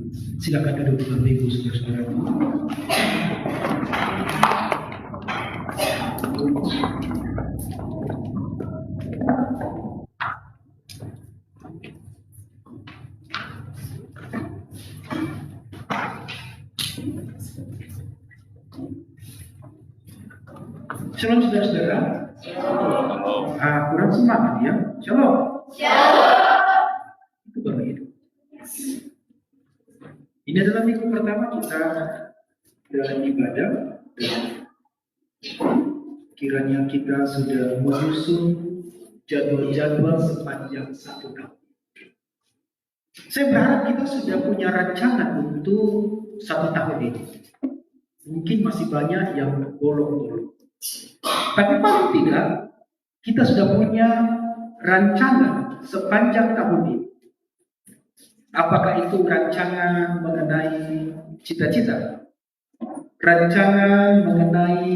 Silakan duduk Bapak Ibu saudara-saudara. Shalom saudara-saudara. Kurang semangat ya. Shalom. Itu baru hidup. Ini adalah minggu pertama kita dalam ibadah, dan kiranya kita sudah menyusun jadwal-jadwal sepanjang 1 tahun. Saya berharap kita sudah punya rancangan untuk 1 tahun ini. Mungkin masih banyak yang bolong-bolong. Tapi paling tidak, kita sudah punya rancangan sepanjang tahun ini. Apakah itu rancangan mengenai cita-cita, rancangan mengenai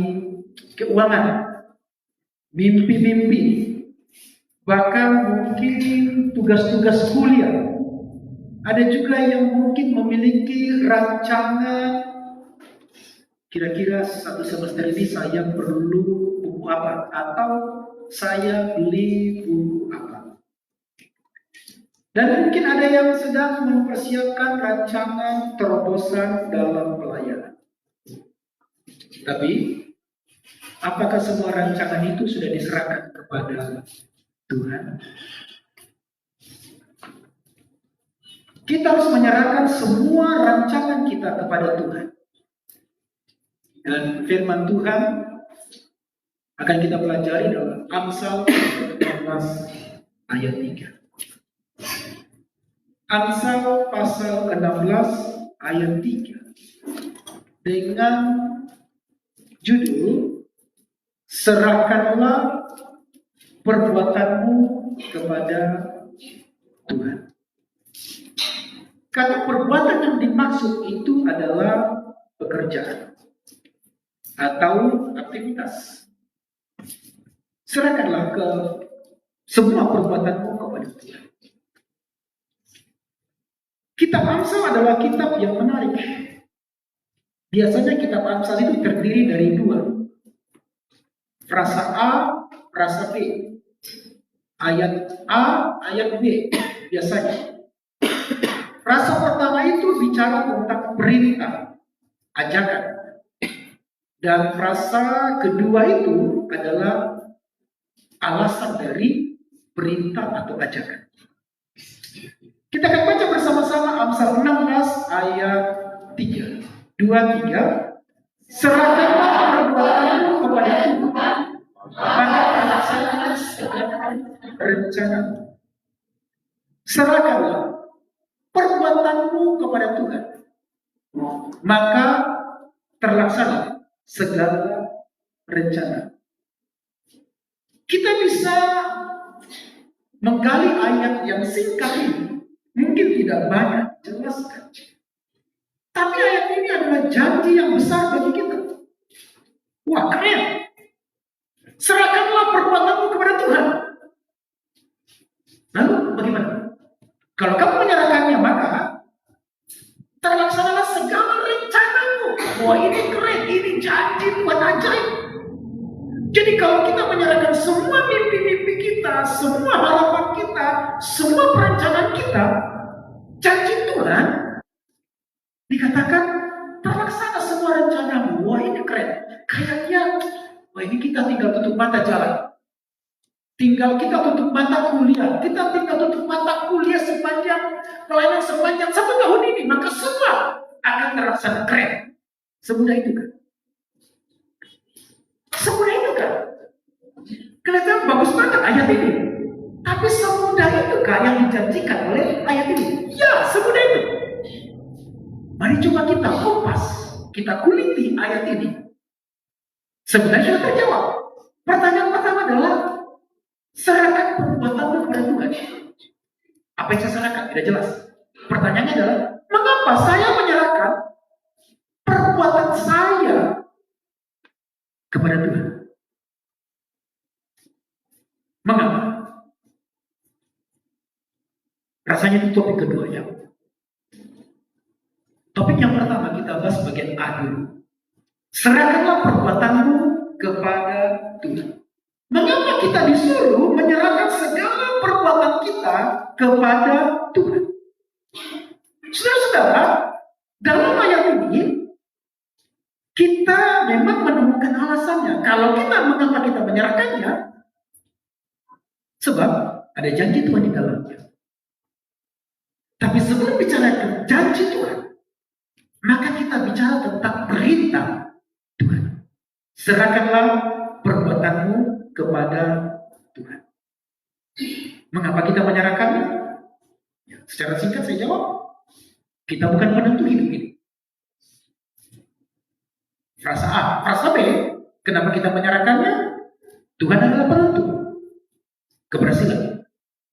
keuangan, mimpi-mimpi, bahkan mungkin tugas-tugas kuliah. Ada juga yang mungkin memiliki rancangan, kira-kira 1 semester ini saya perlu buku apa, atau saya beli buku apa. Dan mungkin ada yang sedang mempersiapkan rancangan terobosan dalam pelayanan. Tapi, apakah semua rancangan itu sudah diserahkan kepada Tuhan? Kita harus menyerahkan semua rancangan kita kepada Tuhan. Dan firman Tuhan akan kita pelajari dalam Amsal 16 ayat 3. Amsal pasal 16 ayat 3 dengan judul serahkanlah perbuatanmu kepada Tuhan. Kata perbuatan yang dimaksud itu adalah pekerjaan atau aktivitas. Serahkanlah ke semua perbuatanmu kepada Tuhan. Kitab Amsal adalah kitab yang menarik. Biasanya kitab Amsal itu terdiri dari 2. Frasa A, frasa B. Ayat A, ayat B. Biasanya. Frasa pertama itu bicara tentang perintah, ajakan. Dan frasa kedua itu adalah alasan dari perintah atau ajakan. Kita akan baca bersama-sama Amsal 16 ayat 3. 2, 3. Serahkanlah perbuatanmu kepada Tuhan, maka terlaksana segala rencanamu. Serahkanlah perbuatanmu kepada Tuhan, maka terlaksana segala rencana. Kita bisa menggali ayat yang singkat ini. Mungkin tidak banyak jelaskan. Tapi ayat ini adalah janji yang besar bagi kita. Wah, keren. Serahkanlah perbuatanmu kepada Tuhan. Lalu bagaimana? Kalau kamu menyerahkannya, maka terlaksanalah segala rencanamu. Wah, ini keren. Ini janji Tuhan ajaib. Jadi kalau kita menyerahkan semua mimpi-mimpi kita, semua harapan kita, semua perencanaan kita, janji Tuhan, dikatakan terlaksana semua rencanamu. Wah, ini keren. Kayaknya, wah, ini kita tinggal tutup mata jalan. Tinggal kita tutup mata kuliah. Kita tinggal tutup mata kuliah sepanjang pelayanan sepanjang 1 tahun ini. Maka semua akan terlaksana keren. Semudah itu kan? Semudah itu kan? Kelihatan bagus banget ayat ini. Tapi semudah itu kan yang dijanjikan oleh ayat ini? Ya, semudah itu. Mari coba kita kupas, kita kuliti ayat ini. Sebenarnya sudah terjawab. Pertanyaan pertama adalah, serahkan perbuatanmu kepada Tuhan. Apa yang saya serahkan? Tidak jelas. Pertanyaannya adalah, mengapa saya menyerahkan perbuatan saya kepada Tuhan? Mengapa? Rasanya itu topik kedua ya. Topik yang pertama kita bahas bagian A dulu. Serahkanlah perbuatanmu kepada Tuhan. Mengapa kita disuruh menyerahkan segala perbuatan kita kepada Tuhan? Saudara-saudara, dalam ayat ini kita memang menemukan alasannya. Kalau mengapa kita menyerahkannya? Sebab ada janji Tuhan di dalamnya. Tapi sebelum bicara tentang janji Tuhan, maka kita bicara tentang perintah Tuhan. Serahkanlah perbuatanmu kepada Tuhan. Mengapa kita menyerahkannya? Ya, secara singkat saya jawab, kita bukan penentu hidup ini. Frasa A. Frasa B, kenapa kita menyerahkannya? Tuhan adalah penentu keberhasilan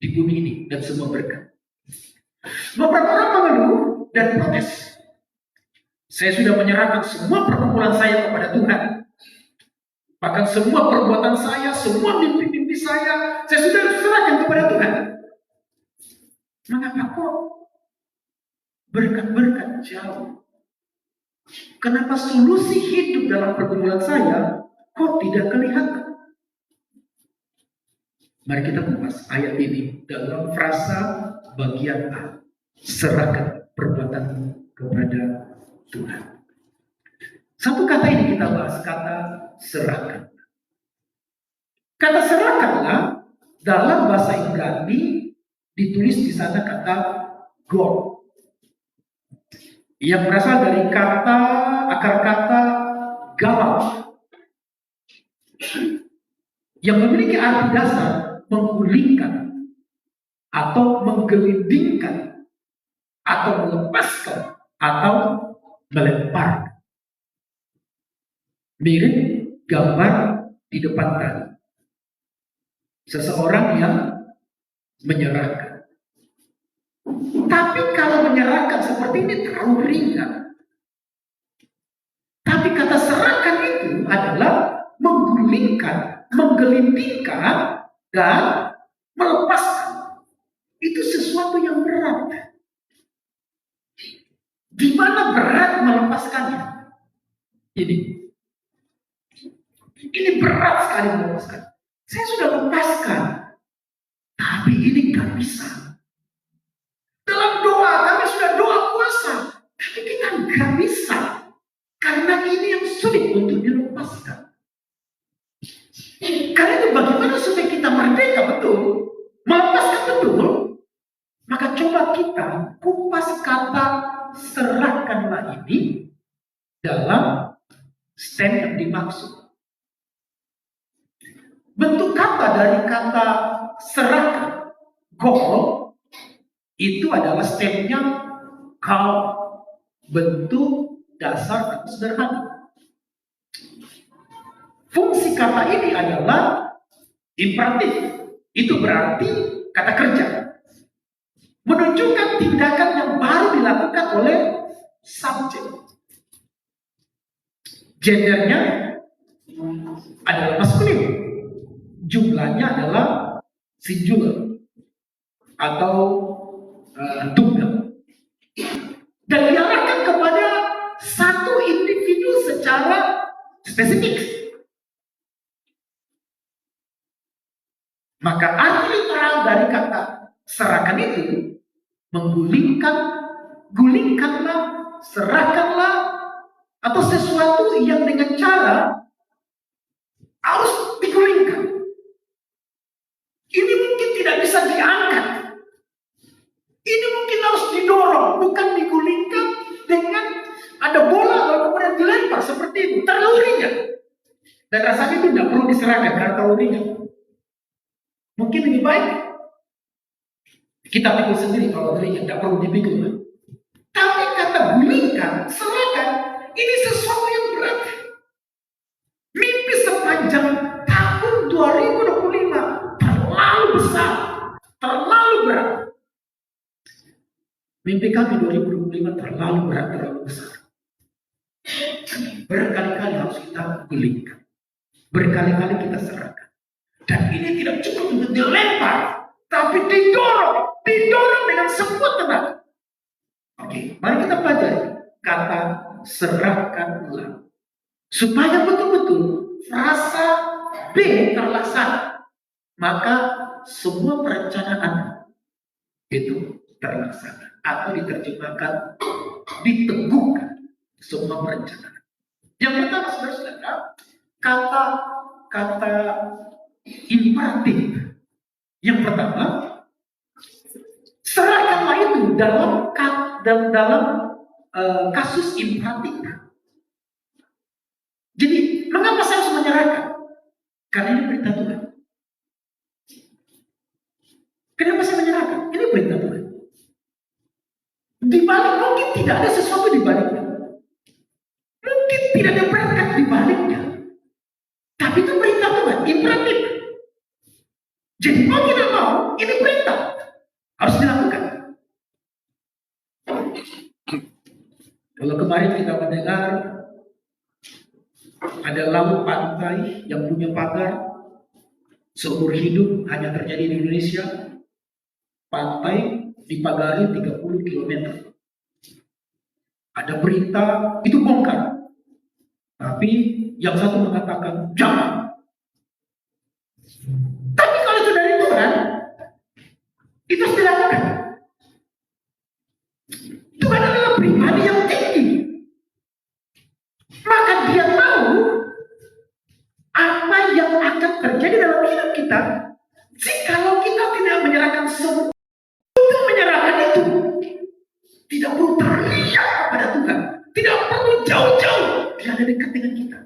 di bumi ini dan semua berkat. Beberapa orang mengeluh dan protes. Saya sudah menyerahkan semua perkumpulan saya kepada Tuhan. Bahkan semua perbuatan saya, semua mimpi-mimpi saya sudah serahkan kepada Tuhan. Mengapa kok berkat-berkat jauh? Kenapa solusi hidup dalam pergumulan saya kok tidak kelihatan? Mari kita kupas ayat ini dalam frasa bagian A. Serahkan perbuatanmu kepada Tuhan. Satu kata ini kita bahas, kata serahkan. Kata serahkanlah dalam bahasa Ibrani ditulis di sana kata God, yang berasal dari akar kata gamal, yang memiliki arti dasar menggulingkan atau menggelindingkan atau melepaskan atau melempar. Mirip gambar di depan tadi. Seseorang yang menyerahkan. Tapi kalau menyerahkan seperti ini terlalu ringan. Tapi kata serahkan itu adalah menggulingkan, menggelindingkan, dan melepaskan. Itu sesuatu yang berat. Gimana berat melepaskannya? Ini berat sekali melepaskan. Saya sudah lepaskan, tapi ini gak bisa. Dalam doa, kami sudah doa puasa, tapi kita gak bisa. Karena ini yang sulit untuk dilepaskan. Karena itu bagaimana supaya kita merdeka betul, melepaskan betul, maka coba kita kupas kata serahkanlah ini dalam stand yang dimaksud. Bentuk kata dari kata serahkan, gol, itu adalah stemnya kau, bentuk dasar atau sederhana. Fungsi kata ini adalah imperatif. Itu berarti kata kerja. Menunjukkan tindakan yang baru dilakukan oleh subjek. Gendernya adalah maskulin. Jumlahnya adalah singular atau tunggal. Dan diarahkan kepada satu individu secara spesifik. Maka arti literal dari kata serahkan itu menggulingkan, gulingkanlah, serahkanlah, atau sesuatu yang dengan cara harus digulingkan. Ini mungkin tidak bisa diangkat. Ini mungkin harus didorong, bukan digulingkan dengan ada bola lalu kemudian dilempar seperti itu. Terlalu ringan. Dan rasanya itu tidak perlu diserahkan karena terlalu ringan. Mungkin lebih baik kita pikul sendiri kalau ringan, tidak perlu dipikul. Tapi kata gulingkan, serahkan, ini sesuatu yang berat. Mimpi sepanjang tahun 2025 terlalu besar, terlalu berat. Mimpi kami 2025 terlalu berat, terlalu besar. Berkali-kali harus kita gulingkan, berkali-kali kita serahkan. Dan ini tidak cukup untuk dilempar, tapi didorong dengan sekuat tenaga. Oke, mari kita pelajari. kata serahkanlah. Supaya betul-betul frasa B terlaksana, maka semua perencanaan itu terlaksana, atau diterjemahkan diteguhkan semua perencanaan. Yang pertama, saudara-saudara, kata imperatif. Yang pertama, serahkanlah itu dalam kasus imperatif. Jadi, mengapa saya harus menyerahkan? Karena ini perintah Tuhan. Kenapa saya menyerahkan? Ini perintah Tuhan. Di balik mungkin tidak ada sesuatu di baliknya. Mungkin tidak ada berkat di baliknya. Tapi itu perintah Tuhan, imperatif. Jadi mau tidak mau, ini perintah. Harus dilakukan. Kalau kemarin kita mendengar ada laut pantai yang punya pagar seumur hidup hanya terjadi di Indonesia. Pantai dipagari 30 km. Ada berita itu bongkar. Tapi yang satu mengatakan jangan. Tapi kalau itu dari Tuhan, itu harus dilakukan. Tuhan adalah pribadi yang tinggi. Maka dia tahu apa yang akan terjadi dalam hidup kita jikalau kita tidak menyerahkan semua. Untuk menyerahkan itu tidak perlu teriak kepada Tuhan, tidak perlu jauh-jauh, dia ada dekat dengan kita.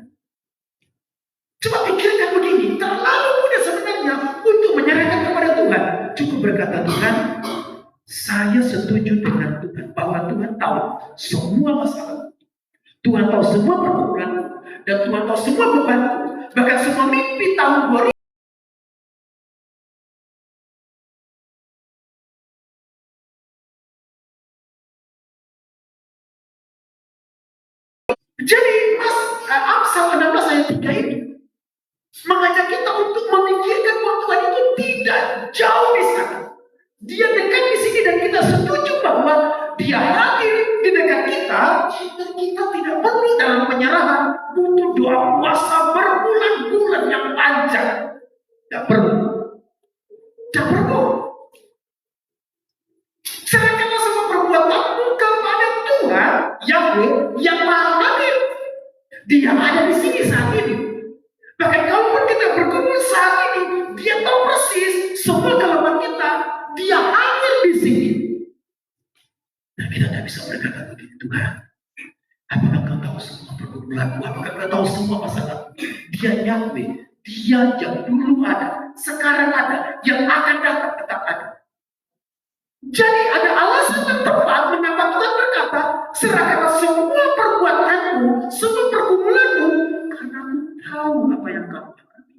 Coba pikirkan begini, terlalu mudah sebenarnya untuk menyerahkan kepada Tuhan. Cukup berkata, Tuhan, saya setuju dengan Tuhan bahwa Tuhan tahu semua masalah, Tuhan tahu semua pergumulan, dan Tuhan tahu semua beban, bahkan semua mimpi tahun 2000. Jadi Amsal 16 ayat 3 itu mengajak kita untuk memikirkan bahwa Tuhan itu tidak jauh di sana. Dia dekat di sini dan kita setuju bahwa dia hadir di dekat kita. Dan kita tidak perlu dalam penyerahan butuh doa puasa berbulan-bulan yang panjang. Tidak perlu. Tidak perlu. Serahkanlah semua perbuatanmu kepada Tuhan Yahweh yang Maha Hadir. Dia ada di sini saat ini. Bahkan kalaupun kita berkumpul saat ini, dia tahu persis semua kelemahan kita. Dia hadir di sini. Dan kita tidak bisa berkata begitu, Tuhan, apakah kau tahu semua pergumulanku? Apakah kau tahu semua masalah? Dia Yahweh. Dia yang dulu ada, sekarang ada, yang akan datang tetap ada. Jadi ada alasan yang tepat mengapa Tuhan berkata, serahkanlah semua perbuatanmu, semua pergumulanmu, karena aku tahu apa yang kamu alami.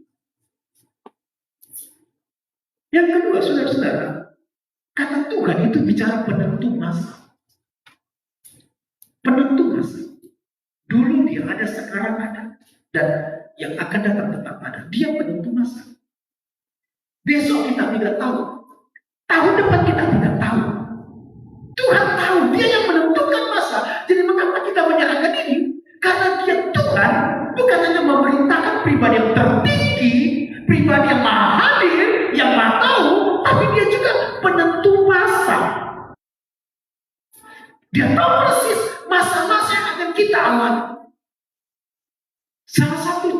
Yang kedua, saudara-saudara, kata Tuhan itu bicara penentu masa. Penentu masa. Dulu dia ada, sekarang ada, dan yang akan datang tetap ada. Dia penentu masa. Besok kita tidak tahu. Tahun depan kita tidak tahu. Tuhan tahu, dia yang menentukan masa. Jadi mengapa kita menyerahkan ini? Karena dia Tuhan bukan hanya memerintahkan pribadi yang tertinggi, pribadi yang maha hadir, yang maha tahu, tapi dia juga penentu masa. Dia tahu persis masa-masa yang akan kita alami. Salah satu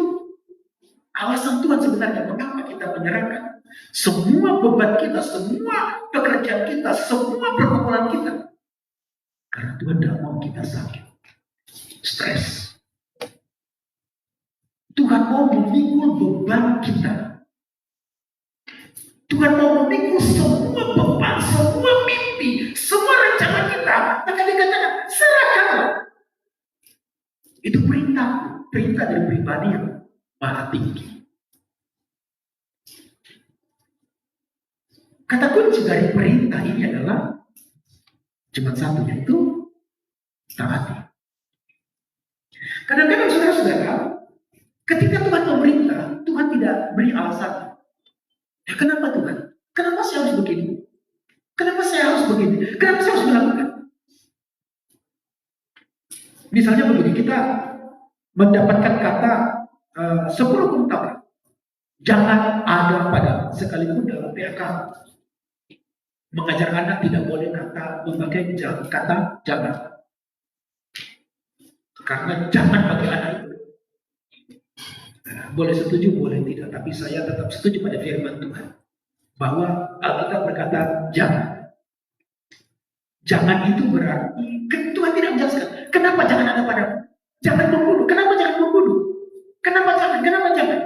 alasan Tuhan sebenarnya mengapa kita menyerahkan semua beban kita, semua pekerjaan kita, semua pergumulan kita. Karena Tuhan tidak mau kita sakit, stres. Tuhan mau memikul beban kita. Tuhan mau memikul semua beban, semua mimpi, semua rencana kita. Maka dikatakan, serahkanlah. Itu perintah dari pribadi yang maha tinggi. Kata kunci dari perintah ini adalah cuma satu, yaitu taati. Kadang-kadang saudara-saudara, ketika Tuhan memerintah, Tuhan tidak beri alasan. Ya, kenapa Tuhan? Kenapa saya harus begini? Kenapa saya harus begini? Kenapa saya harus melakukan? Misalnya begini, kita mendapatkan kata 10 perintah. Jangan ada pada sekalipun dalam PAK. Mengajar anak tidak boleh memakai kata jangan. Karena jangan bagi anak itu. Boleh setuju, boleh tidak. Tapi saya tetap setuju pada firman Tuhan. Bahwa Alkitab berkata jangan. Jangan itu berarti Tuhan tidak menjelaskan. Kenapa jangan ada padamu? Jangan membunuh. Kenapa jangan membunuh? Kenapa jangan? Kenapa jangan?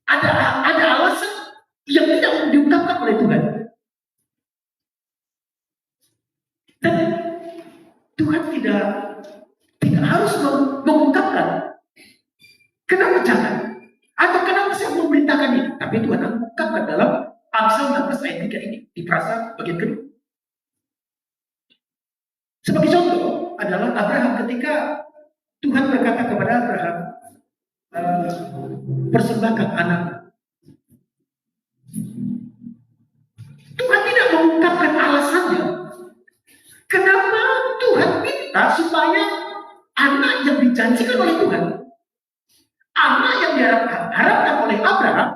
Ada alasan yang tidak diungkapkan oleh Tuhan. Dan Tuhan tidak harus mengungkapkan kenapa jangan atau kenapa saya memerintahkan ini. Tapi Tuhan mengungkapkan dalam Amsal 16 ayat 3 ini di frasa bagian kedua. Sebagai contoh adalah Abraham ketika Tuhan berkata kepada Abraham, persembahkan anak. Tuhan tidak mengungkapkan alasannya. Kenapa Tuhan minta supaya anak yang dijanjikan oleh Tuhan, anak yang diharapkan oleh Abraham,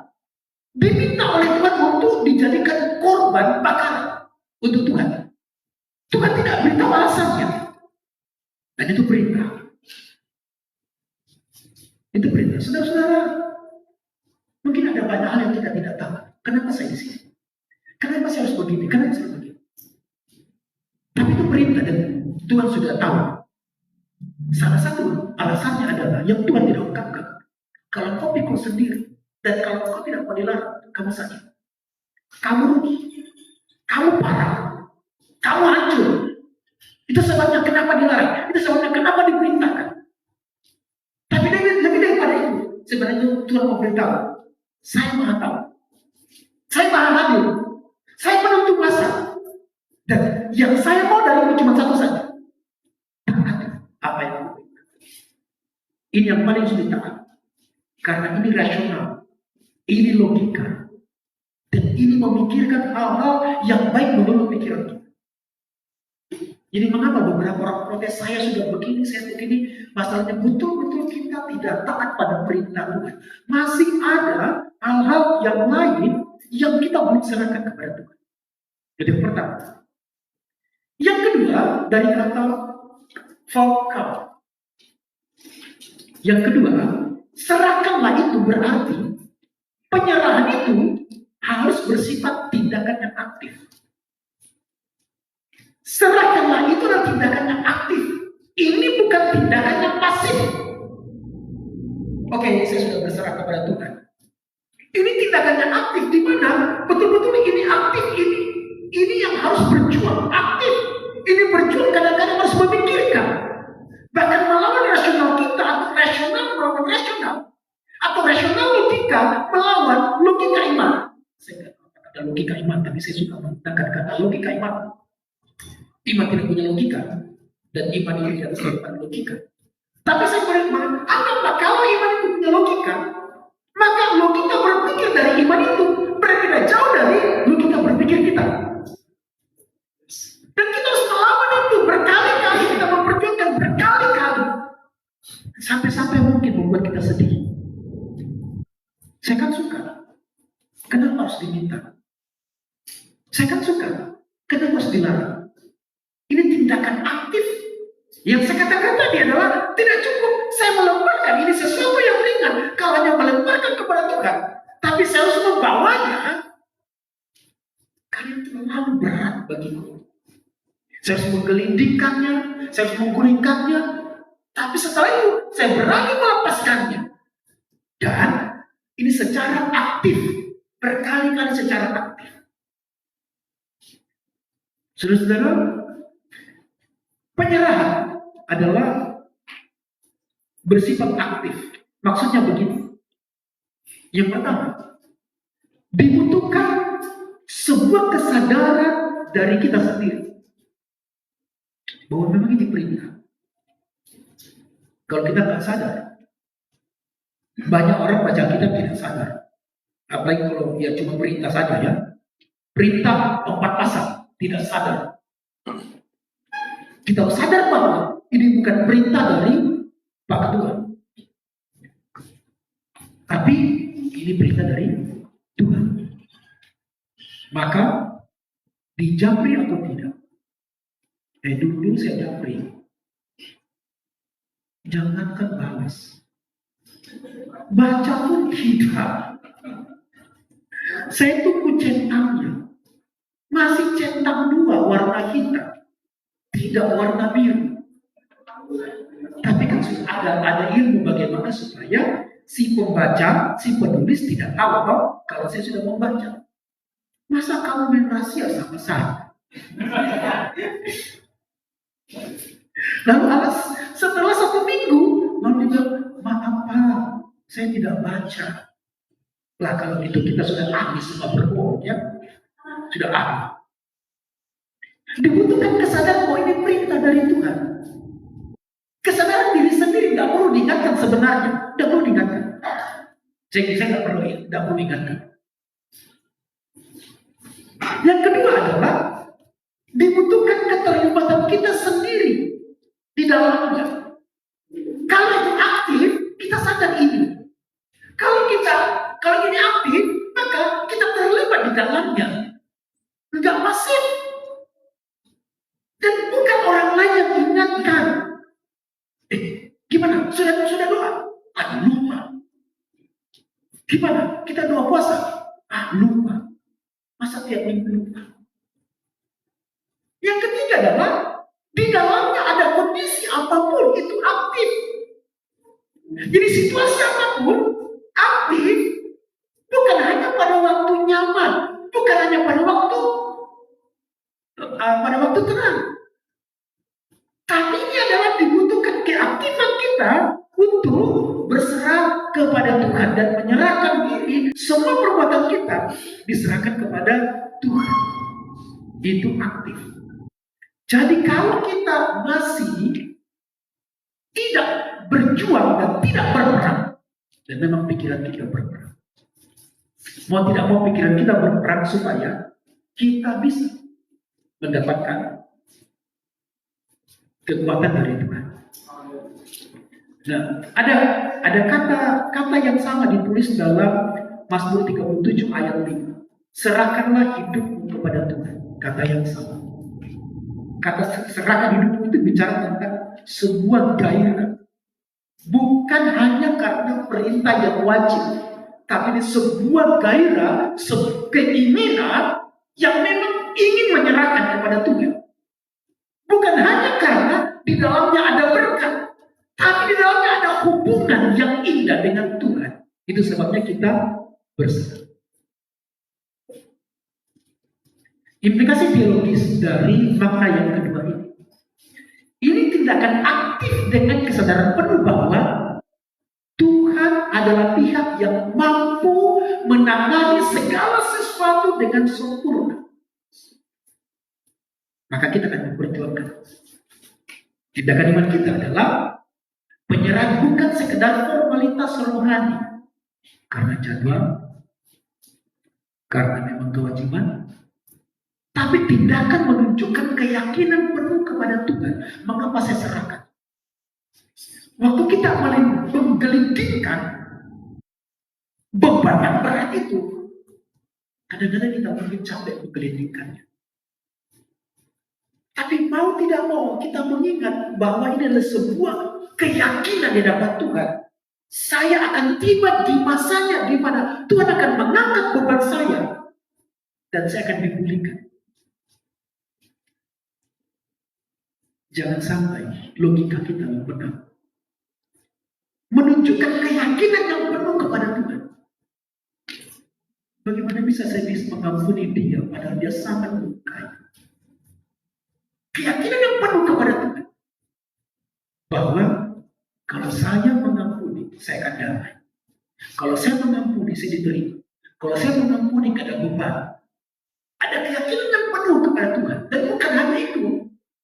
diminta oleh Tuhan untuk dijadikan korban bakaran untuk Tuhan. Tuhan tidak beritahu alasannya. Dan itu perintah. Itu perintah. Saudara-saudara, mungkin ada banyak hal yang kita tidak tahu. Kenapa saya di sini? Kenapa saya harus begini? Kenapa saya harus begini? Tapi itu perintah dan Tuhan sudah tahu. Salah satu alasannya adalah yang Tuhan tidak ungkapkan. Kalau kau pikul sendiri dan kalau kau tidak mau dilarang, kamu sakit. Kamu rugi. Kamu parah. Kamu hancur. Itu sebabnya kenapa dilarang. Itu sebabnya kenapa diperintahkan. Tapi lebih daripada itu, sebenarnya Tuhan mau beritahu, saya maha tahu. Saya maha hadir. Saya penentu masa. Dan yang saya mau dari ini cuma satu saja. Taat apa yang aku berikan. Ini yang paling sulit taat. Karena ini rasional. Ini logika. Dan ini memikirkan hal-hal yang baik menurut pikiran kita. Jadi mengapa beberapa orang protes, saya sudah begini, saya begini. Masalahnya betul-betul kita tidak taat pada perintah Tuhan. Masih ada hal-hal yang lain yang kita belum serahkan kepada Tuhan. Jadi yang pertama. Yang kedua, dari kata vokal. Yang kedua, serahkanlah itu berarti penyerahan itu harus bersifat tindakan yang aktif. Serahkanlah itu adalah tindakan yang aktif. Ini bukan tindakan yang pasif. Oke, saya sudah berserah kepada Tuhan. Ini tindakan yang aktif, di mana betul-betul ini aktif, ini yang harus berjuang aktif. Ini berjuang kadang-kadang harus memikirkan. Bahkan melawan rasional kita, atau rasional melawan rasional, atau rasional logika melawan logika iman. Saya tidak tahu kata logika iman, tapi saya suka menggunakan kata logika iman. Iman tidak punya logika, dan iman ini tidak selalu logika. Tapi saya berfirman, anggaplah kalau iman itu punya logika, maka logika berpikir dari iman itu berbeda jauh dari logika berpikir kita. Dan kita harus melawan itu berkali-kali, kita memperjuangkan berkali-kali. Sampai-sampai mungkin membuat kita sedih. Saya kan suka. Kenapa harus diminta? Saya kan suka. Kenapa harus dilarang? Ini tindakan aktif. Yang saya katakan tadi adalah tidak cukup saya melemparkan ini sesuatu yang ringan. Kalau hanya melemparkan kepada Tuhan, tapi saya harus membawanya. Karena itu terlalu berat bagiku. Saya harus menggelindingkannya, saya harus menggulingkannya. Tapi setelah itu saya berani melepaskannya. Dan ini secara aktif, berkali-kali secara aktif. Saudara-saudara, penyerahan adalah bersifat aktif. Maksudnya begini. Yang pertama, dibutuhkan sebuah kesadaran dari kita sendiri bahwa memang ini perintah. Kalau kita nggak sadar, banyak orang baca kitab tidak sadar. Apalagi kalau dia cuma perintah saja ya. Perintah 4 pasal, tidak sadar. Kita sadar bahwa ini bukan perintah dari Pak Ketua, tapi ini perintah dari Tuhan. Maka di japri atau tidak, dulu saya japri, jangankan balas, baca pun tidak. Saya tunggu centangnya, masih centang 2 warna hitam, tidak warna biru. Tapi kan sudah ada ilmu bagaimana supaya si pembaca, si penulis tidak tahu kalau saya sudah membaca. Masa kamu main rahasia sama saya? Lalu setelah 1 minggu, lalu dia bilang, maaf Pak, saya tidak baca. Lah kalau itu kita sudah ahli semua berbohong ya, sudah ahli. Dibutuhkan kesadaran bahwa ini perintah dari Tuhan. Kesadaran diri sendiri tidak perlu diingatkan sebenarnya, tidak perlu diingatkan. Saya tidak perlu diingatkan. Yang kedua adalah dibutuhkan keterlibatan kita sendiri di dalamnya. Kalau itu aktif, kita sadar ini. Kalau ini aktif, maka kita terlibat di dalamnya. Enggak pasif. Dan bukan orang lain yang ingatkan. Gimana? Sudah doa? Lupa. Gimana? Kita doa puasa? Lupa. Masa tiap minggu lupa? Yang ketiga adalah di dalamnya ada kondisi apapun itu aktif. Jadi situasi apapun aktif, bukan hanya pada waktu nyaman, bukan hanya pada waktu tenang. Tapi ini adalah dibutuhkan keaktifan kita untuk berserah kepada Tuhan dan menyerahkan diri. Semua perbuatan kita diserahkan kepada Tuhan. Itu aktif. Jadi kalau kita masih tidak berjuang dan tidak berperang, dan memang pikiran kita berperang, mau tidak mau pikiran kita berperang supaya kita bisa mendapatkan kekuatan dari Tuhan. Nah, ada kata yang sama ditulis dalam Mazmur 37 ayat 5. Serahkanlah hidupmu kepada Tuhan. Kata yang sama. Kata serahkan hidupmu itu bicara tentang sebuah gairah. Bukan hanya karena perintah yang wajib, tapi ini sebuah gairah, sebuah keinginan yang memang ingin menyerahkan kepada Tuhan. Bukan hanya karena di dalamnya ada berkat, tapi di dalamnya ada hubungan yang indah dengan Tuhan. Itu sebabnya kita berserah. Implikasi teologis dari makna yang kedua ini. Ini tindakan aktif dengan kesadaran penuh bahwa Tuhan adalah pihak yang mampu menangani segala sesuatu dengan sempurna. Maka kita akan memperjuangkan. Tindakan iman kita adalah penyerahan bukan sekedar formalitas rohani. Karena jadwal, karena memang kewajiban, tapi tindakan menunjukkan keyakinan penuh kepada Tuhan. Mengapa saya serahkan? Waktu kita menggelindingkan beban yang berat itu, kadang-kadang kita mungkin capek menggelindingkannya. Tapi mau tidak mau kita mengingat bahwa ini adalah sebuah keyakinan di hadapan Tuhan. Saya akan tiba di masanya di mana Tuhan akan mengangkat beban saya dan saya akan dipulihkan. Jangan sampai logika kita benar. Menunjukkan keyakinan yang penuh kepada Tuhan. Bagaimana bisa saya bisa mengampuni dia padahal dia sangat melukai? Keyakinan yang penuh kepada Tuhan. Bahwa kalau saya mengampuni, saya akan damai. Kalau saya mengampuni, saya diterima. Kalau saya mengampuni, tidak ada beban. Ada keyakinan yang penuh kepada Tuhan. Dan bukan hanya itu.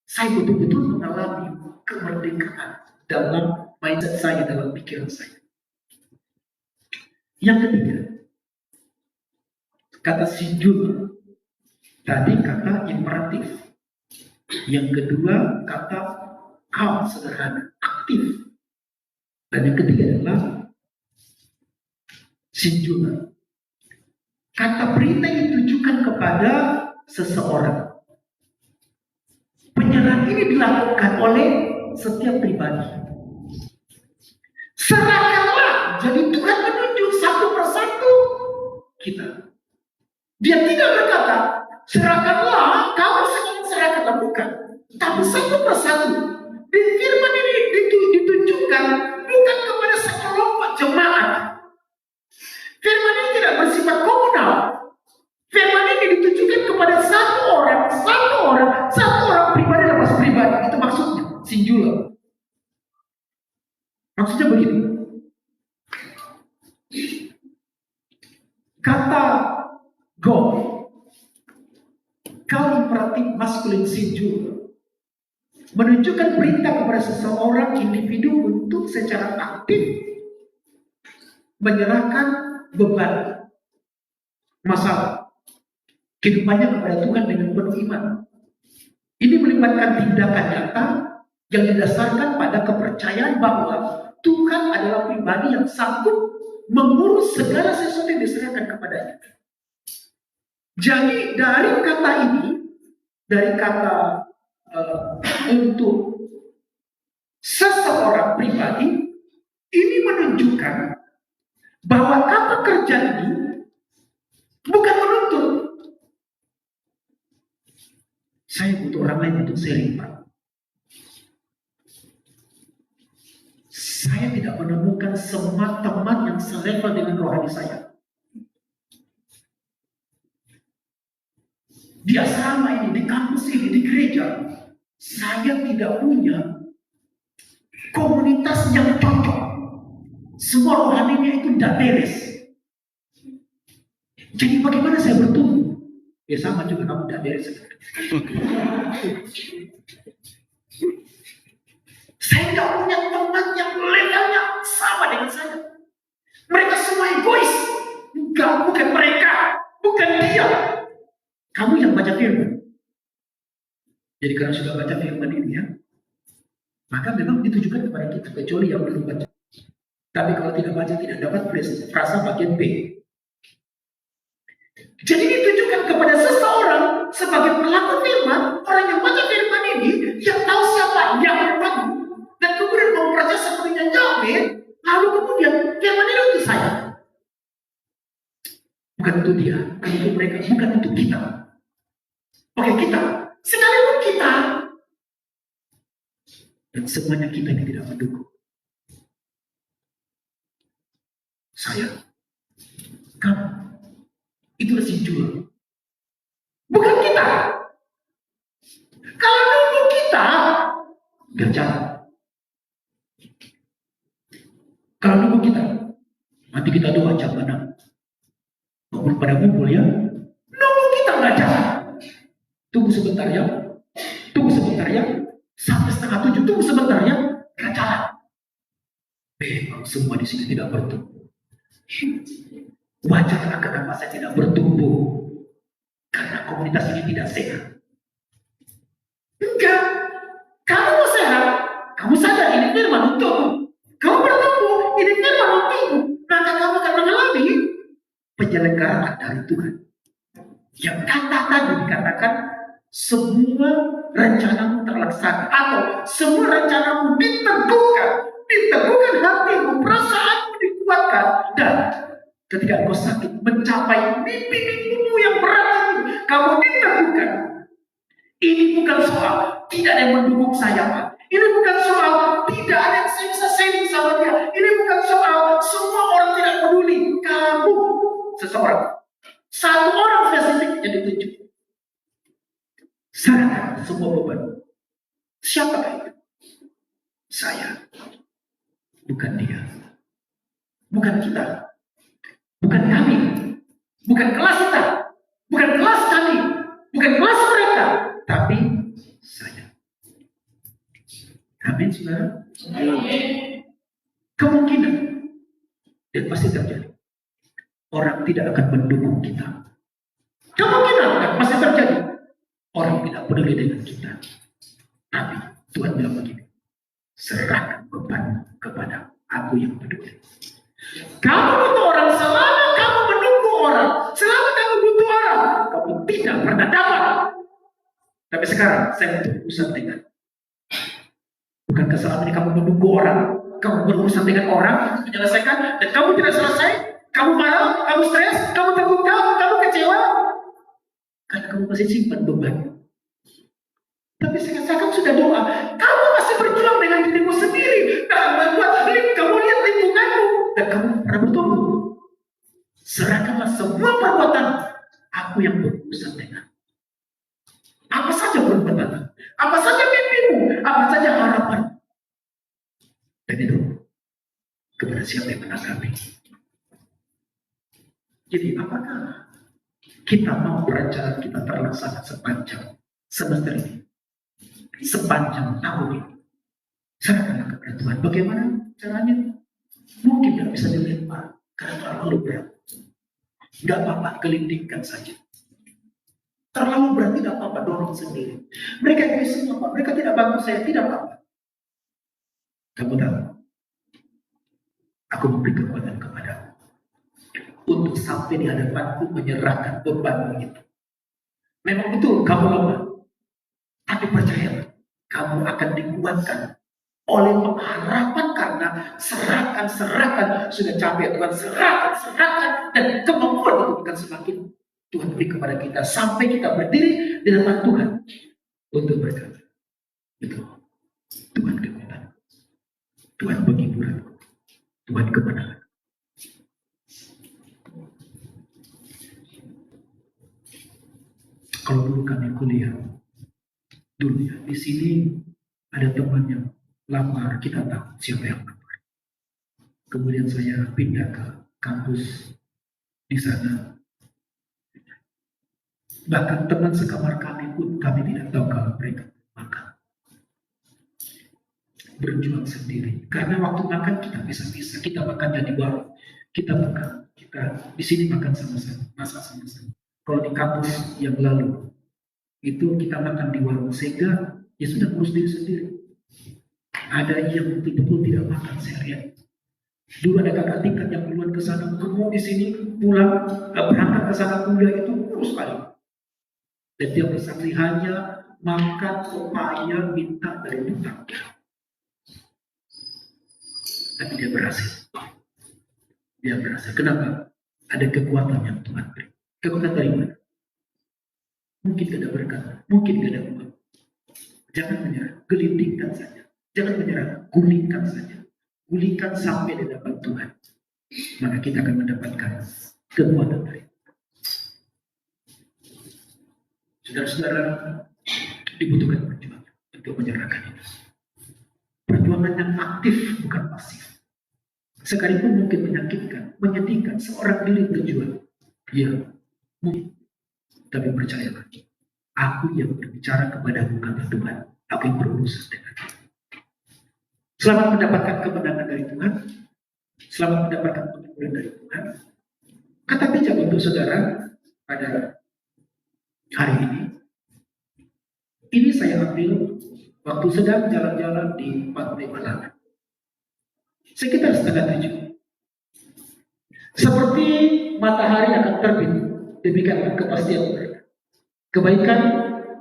Saya betul-betul mengalami kemerdekaan dalam mindset saya, dalam pikiran saya. Yang ketiga, kata sinjul, tadi kata imperatif. Yang kedua, kata kau sederhana, aktif. Dan yang ketiga adalah singular. Kata perintah yang ditujukan kepada seseorang. Penyerahan ini dilakukan oleh setiap pribadi. Serahkanlah. Jadi Tuhan menunjuk satu persatu kita. Dia tidak berkata, serahkanlah, kamu serahkanlah, bukan. Tapi satu persatu. Di firman ini ditunjukkan bukan kepada sekelompok jemaat. Firman ini tidak bersifat komunal. Firman ini ditujukan kepada satu orang pribadi lepas pribadi. Itu maksudnya, singular. Maksudnya begini. Kata go, kau imperatif maskulin singular, menunjukkan perintah kepada seseorang individu untuk secara aktif menyerahkan beban masalah kehidupannya kepada Tuhan dengan penuh iman. Ini melibatkan tindakan nyata yang didasarkan pada kepercayaan bahwa Tuhan adalah pribadi yang sanggup mengurus segala sesuatu yang diserahkan kepadanya. Jadi dari kata ini, dari kata untuk seseorang pribadi, ini menunjukkan bahwa kata kerja ini bukan menuntut. Saya butuh orang lain untuk sharing, Pak. Saya tidak menemukan semua teman yang selevel dengan rohani saya. Di asrama ini, di kampus ini, di gereja, saya tidak punya komunitas yang cocok. Semua rohaninya itu tidak beres. Jadi bagaimana saya bertumbuh? Ya sama juga kamu tidak beres. Saya tidak punya teman yang levelnya sama dengan saya. Mereka semua egois. Enggak, bukan mereka, bukan dia. Kamu yang baca firman. Jadi karena sudah baca firman ini ya, maka memang ditujukan kepada kita, kecuali yang belum baca. Tapi kalau tidak baca tidak dapat frasa bagian B. Jadi ditujukan kepada seseorang sebagai pelaku firman, orang yang baca firman ini, yang tahu siapa yang tadi, dan kemudian mempercayai sepertinya Yahweh, lalu kemudian firman ini untuk saya. Bukan untuk dia, bukan untuk mereka, bukan untuk kita. Oke, kita. Sekalipun kita. Dan semuanya kita ini tidak mendukung. Saya. Kamu. Itulah singular. Bukan kita. Kalau nunggu kita, gak jalan. Kalau nunggu kita, nanti kita doa jam 6. Ngumpul pada ngumpul ya. Nunggu kita gak jalan. Tunggu sebentar ya. Tunggu sebentar ya. Sampai 6:30 tunggu sebentar ya. Gak jalan. Memang semua di sini tidak bertumbuh. Wajarlah kenapa saya tidak bertumbuh. Karena komunitas ini tidak sehat. Enggak. Kamu mau sehat. Kamu sadar ini firman untukmu. Kamu bertumbuh. Ini firman untukmu. Maka kamu akan mengalami penyelenggaraan dari Tuhan. Yang kata tadi dikatakan semua rencanamu terlaksana atau semua rencanamu diteguhkan hatimu, perasaanmu dikuatkan, dan ketika engkau sakit mencapai mimpi-mimpimu yang berat ini, kamu diteguhkan. Ini bukan soal tidak ada yang mendukung saya, Pak. Ini bukan soal tidak ada yang saya bisa sharing sama dia. Ini bukan soal semua orang tidak peduli. Kamu seseorang, satu orang spesifik yang ditunjuk. Serahkan semua beban. Siapakah itu? Saya. Bukan dia. Bukan kita. Bukan kami. Bukan kelas kita. Bukan kelas kami. Bukan kelas mereka. Tapi saya. Amin, saudara? Kemungkinan. Dan pasti terjadi. Orang tidak akan mendukung kita. Kemungkinan pasti terjadi. Orang tidak peduli dengan kita. Tapi Tuhan bilang begini, serahkan beban kepada aku yang peduli. Kamu butuh orang, selama kamu menunggu orang, selama kamu butuh orang, kamu tidak pernah dapat. Tapi sekarang saya butuh urusan dengan, bukankah selama ini kamu menunggu orang, kamu berurusan dengan orang, menyelesaikan, dan kamu tidak selesai, kamu marah, kamu stres, kamu terluka, kamu kecewa, karena kamu masih simpan beban. Tapi saya katakan sudah doa, kamu masih berjuang dengan dirimu sendiri, dan membuat kamu lihat lingkunganmu, dan kamu pernah bertumbuh. Serahkanlah semua perbuatan aku yang berurusan dengan. Apa saja perbuatan, apa saja mimpimu, apa saja harapan. Dan itu kepada siapa yang menanggapi. Jadi apakah kita mau perencanaan kita terlaksana sepanjang semester ini, sepanjang tahun ini? Serahkanlah kepada Tuhan. Bagaimana caranya? Mungkin tidak bisa dilempar karena terlalu berat. Tidak apa-apa, gelindingkan saja. Terlalu berat, tidak apa-apa, dorong sendiri. Mereka Kristen apa? Mereka tidak bantu saya, tidak apa-apa. Kamu tahu, aku memberi kekuatan kepadamu untuk sampai di hadapanku menyerahkan bebanmu itu. Memang betul kamu lemah, tapi percayalah, kamu akan dikuatkan oleh pengharapan karena serahkan, sudah capek Tuhan, serahkan, dan kemampuan itu akan semakin Tuhan beri kepada kita sampai kita berdiri di depan Tuhan untuk berkata, betul, Tuhan kekuatan, Tuhan penghiburan, Tuhan kemenangan. Kalau dulu kami kuliah, dulu ya, di sini ada teman yang lamar, kita tahu siapa yang lamar. Kemudian saya pindah ke kampus di sana. Bahkan teman sekamar kami pun kami tidak tahu kalau mereka makan. Berjuang sendiri. Karena waktu makan kita bisa-bisa, kita makannya di warung, kita makan, kita di sini makan sama-sama, masak sama-sama. Kalau di kampus yang lalu itu kita makan di warung, sehingga ya sudah urus diri sendiri. Ada yang betul-betul tidak makan seharian. Dulu ada kakak tingkat yang duluan ke sana, kamu di sini pulang berangkat ke sana kuliah itu urus sekali. Dan dia bersaksi hanya makan pepaya minta dari tetangga. Tapi dia berhasil. Dia berhasil. Kenapa? Ada kekuatan yang Tuhan beri. Kekuatan dari mana? Mungkin gak ada berkat, mungkin gak ada uang. Jangan menyerah, gelindingkan saja. Jangan menyerah, gulingkan saja. Gulingkan sampai di depan Tuhan. Maka kita akan mendapatkan kekuatan dari Tuhan. Saudara-saudara, dibutuhkan perjuangan untuk menyerahkan itu. Perjuangan yang aktif, bukan pasif. Sekalipun mungkin menyakitkan, menyedihkan, seorang diri berjuang. Ya, mungkin. Tapi percayalah, aku yang berbicara kepadamu, kata Tuhan. Aku yang berurusan denganmu. Selamat mendapatkan kemenangan dari Tuhan. Selamat mendapatkan penghiburan dari Tuhan. Kata bijak untuk saudara pada hari ini. Ini saya ambil waktu sedang jalan-jalan di Pantai Malang. Sekitar 6:30. Seperti matahari akan terbit, demikianlah kepastian mereka. Kebaikan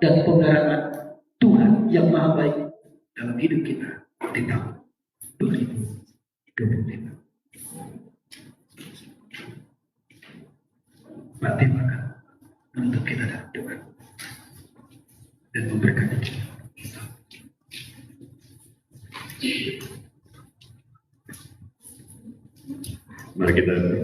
dan pembenaran Tuhan yang maha baik dalam hidup kita di tahun 2025. Pak Timakan menutup kita dalam doa dan memberkati kita. Mari kita